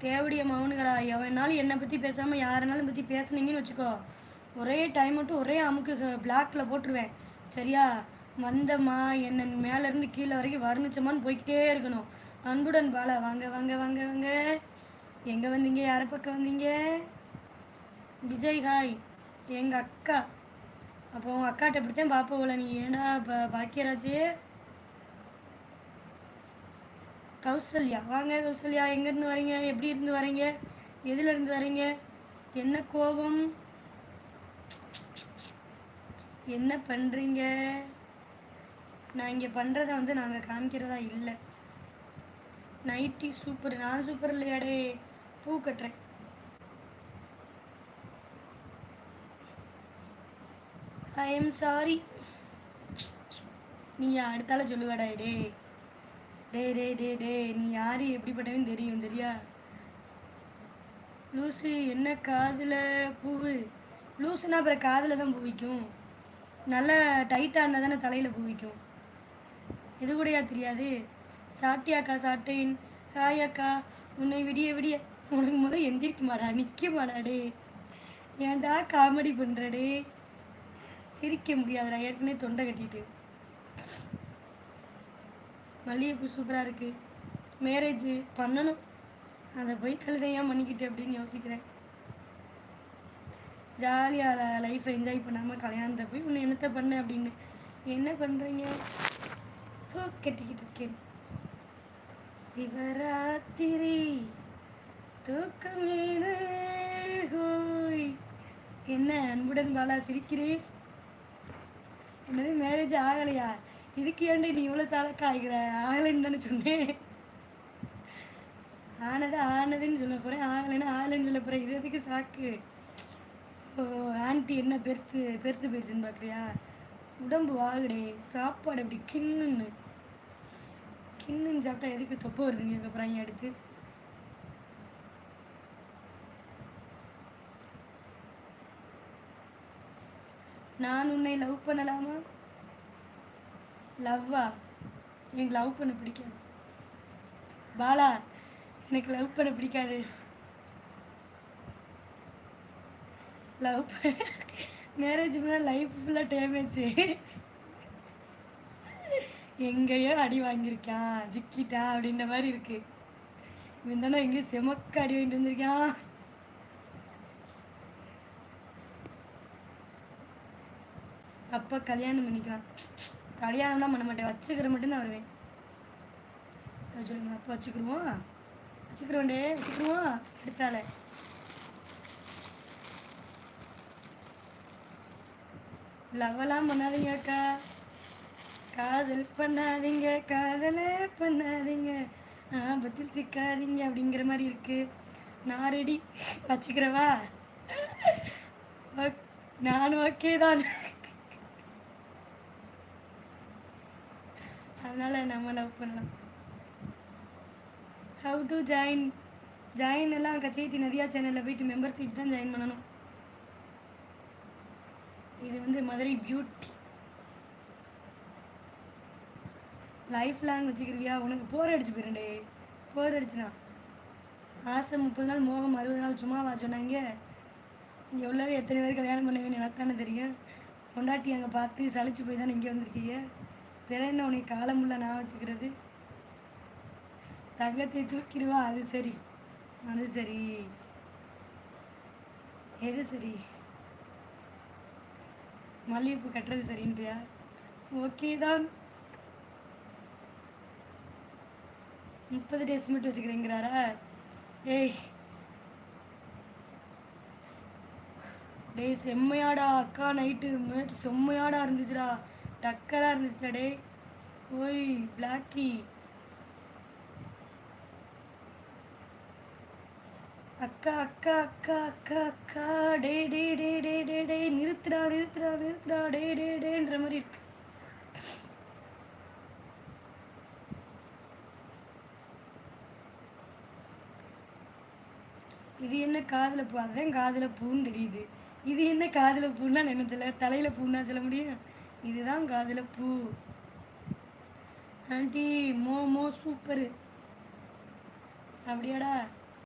தேவடிய மௌனுகளா, எவனாலும் என்னை பற்றி பேசாமல் யாருனாலும் பற்றி பேசுனீங்கன்னு வச்சுக்கோ, ஒரே டைம் மட்டும் ஒரே அமுக்கு பிளாக்கில் போட்டுருவேன். சரியா? வந்தம்மா என்ன மேலேருந்து கீழே வரைக்கும் வர்ணிச்சமான்னு போய்கிட்டே இருக்கணும். அன்புடன் பாலா, வாங்க வாங்க வாங்க வாங்க. எங்கே வந்தீங்க? யாரை பக்கம் வந்தீங்க? விஜய் ஹாய். எங்கள் அக்கா. அப்போ உங்கள் அக்காட்ட இப்படித்தான் பார்ப்போல நீ. ஏண்டா பாக்கியராஜ். கௌசல்யா, வாங்க கௌசல்யா. எங்கேருந்து வரீங்க? எப்படி இருந்து வரீங்க? எதுலேருந்து வரீங்க? என்ன கோபம்? என்ன பண்ணுறீங்க? நான் இங்கே பண்ணுறத வந்து நாங்கள் காமிக்கிறதா இல்லை. Nightie super. நான் சூப்பர் இல்லையாடே, பூ கட்டுறேன். I am sorry. நீ அடுத்தால சொல்லுவாடா. டே டே டே டே டே நீ யார் எப்படிப்பட்டவன்னு தெரியும் தெரியா? லூஸு. என்ன காதில் பூவு? லூஸுன்னா அப்புறம் காதில் தான் பூவிக்கும். நல்லா டைட்டாக இருந்தால் தானே தலையில் பூவிக்கும். இது கூடயா தெரியாது? சாப்பிட்டியாக்கா? சாப்பிட்டேன். ஹாய் அக்கா. உன்னை விடிய விடிய. உனக்கு முதல் எந்திரிக்க மாடா, நிற்க மாடாடே. ஏன்டா காமெடி பண்ணுறடே? சிரிக்க முடியாதுடா, ஏற்கனவே தொண்டை கட்டிட்டு. மல்லிகைப்பூ சூப்பராக இருக்குது. மேரேஜ் பண்ணணும், அதை போய் கழுதையாக பண்ணிக்கிட்டு அப்படின்னு யோசிக்கிறேன். ஜாலியாக லைஃப்பை என்ஜாய் பண்ணாமல் கல்யாணத்தை போய் உன்னை என்னத்தை பண்ண அப்படின்னு. என்ன பண்ணுறீங்க? பூ கட்டிக்கிட்டு இருக்கேன். சிவராத்திரி தூக்கமேன ஹோய். என்ன அன்புடன் பாலா சிரிக்கிறேன்? என்னது மேரேஜ் ஆகலையா? இதுக்கு ஏன்டி நீ இவ்வளோ சாலக்கா ஆகிற? ஆகலைன்னு தானே சொன்னேன். ஆனதுன்னு சொல்ல போகிறேன், ஆகலைன்னு ஆகலைன்னு சொல்ல போகிறேன். இது எதுக்கு சாக்கு? ஓ ஆன்ட்டி என்ன பெருத்து போயிடுச்சுன்னு பார்க்குறியா? உடம்பு வாகுடே. சாப்பாடு அப்படி கிண்ணுன்னு சாப்பிட்டா எதுக்கு தொப்பை வருதுங்க அப்புறம் அடுத்து? நான் உன்னை லவ் பண்ணலாமா? லவ்வா? எனக்கு லவ் பண்ண பிடிக்காது பாலா. எனக்கு லவ் பண்ண பிடிக்காது. லவ் மேரேஜ் பண்ணால் லைஃப் ஃபுல்லாக டேமேஜ். எங்கேயோ அடி வாங்கியிருக்கான், ஜிக்கிட்டா அப்படின்ற மாதிரி இருக்கு. இவன் தானே எங்கேயும் செமக்க அடி வாங்கிட்டு வந்திருக்கான். அப்போ கல்யாணம் பண்ணிக்கலாம். கல்யாணம்லாம் பண்ண மாட்டேன், வச்சுக்கிற மட்டும்தான் வருவேன். சொல்லுங்க. அப்போ வச்சுக்கிருவோம் எடுத்தால. லவ்வெல்லாம் பண்ணாதீங்க அக்கா, காதல் பண்ணாதீங்க, காதலை பண்ணாதீங்க, ஆபத்தில் சிக்காதீங்க அப்படிங்கிற மாதிரி இருக்கு. நான் ரெடி, வச்சுக்கிறவா? நான் ஓகே தான். அதனால் நம்ம லவ் பண்ணலாம். ஹவு டு ஜாயின் எல்லாம் கச்சேட்டி நதியா சேனலில் போயிட்டு மெம்பர்ஷிப் தான் ஜாயின் பண்ணணும். இது வந்து மதுரை பியூட்டி. லைஃப் லாங் வச்சுக்கிருவியா? உனக்கு போர் அடிச்சு போயிடுண்டே. போர் அடிச்சுனா ஆசை 30 நாள், மோகம் 60 நாள். சும்மாவா சொன்னாங்க? இங்கே உள்ளவே எத்தனை பேர் கல்யாணம் பண்ணுவேன்னு எனக்கு தானே தெரியும். பொண்டாட்டி அங்கே பார்த்து சளிச்சு போய் தானே இங்கே வந்திருக்கீங்க. வேற என்ன உனக்கு காலமுள்ள நான் வச்சுக்கிறது? தங்கத்தை தூக்கிடுவா. அது சரி. எது சரி? மல்லிகைப்பூ கட்டுறது சரின்றியா? ஓகே தான். 30 டேஸ் மட்டும் வச்சுக்கிறேங்கிறாரா? ஏய் டே செம்மையாடா அக்கா. நைட்டு செம்மையாடா இருந்துச்சுடா, டக்கராக இருந்துச்சுடா. டே ஓய் பிளாக்கி அக்கா அக்கா அக்கா அக்கா அக்கா. டே டே டே டே டே டே நிறுத்துடா டே டே டேன்ற மாதிரி இருக்கு. இது என்ன காதில் பூ? அதுதான் காதில் பூன்னு தெரியுது. இது என்ன காதில் பூன்னா நினைச்சல, தலையில் பூன்னா சொல்ல முடியும். இதுதான் காதில் பூ. Aunty momo super. அப்படியாடா?